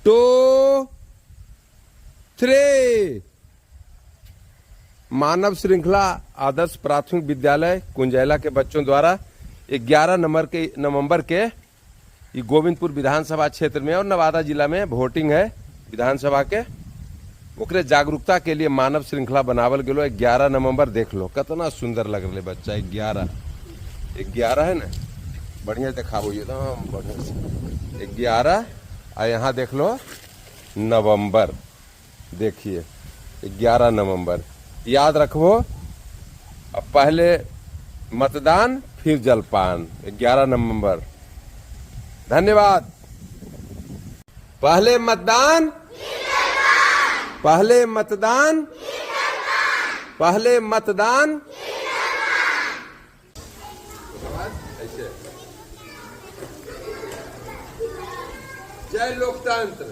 2 3। मानव श्रृंखला आदर्श प्राथमिक विद्यालय कुंजैला के बच्चों द्वारा 11 नवंबर के ये गोविंदपुर विधानसभा क्षेत्र में और नवादा जिला में वोटिंग है विधानसभा के, ओकरे जागरूकता के लिए मानव श्रृंखला बनावल गेलो। 11 नवंबर देख लो कितना सुंदर लग रहे बच्चा। 11 है ना, बढ़िया दिखाओ एकदम बढ़िया से। 11 और यहाँ देख लो नवंबर, देखिए 11 नवंबर याद रखो। अब पहले मतदान फिर जलपान। 11 नवंबर। धन्यवाद। पहले मतदान, पहले मतदान, पहले मतदान। ऐसे जय लोकतंत्र।